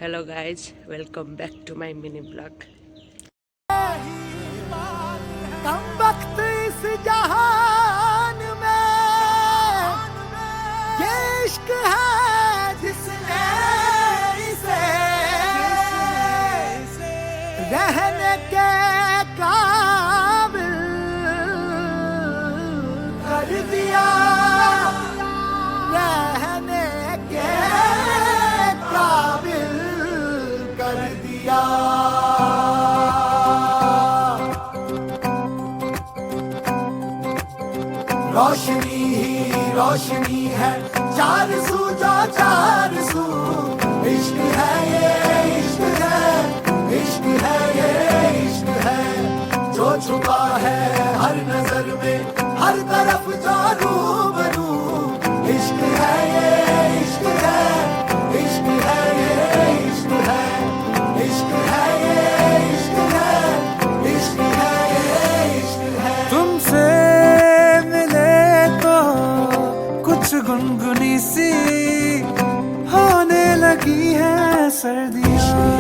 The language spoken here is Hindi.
Hello guys, welcome back to my mini blog. कम वक्त इस जहान में ये इश्क है जिसने इसे रहने के काबिल कर दिया, रहने के काबिल कर दिया। रोशनी ही रोशनी है, चार सू जो चार सू। इश्क है ये इश्क है, इश्क है ये इश्क है, जो छुपा है हर नजर में, हर तरफ जो रूबरू। इश्क है ये इश्क है, इश्क है ये इश्क है, इश्क है ये इश्क है, इश्क है ये इश्क है। तुमसे गुनगुनी सी होने लगी है सर्दियाँ।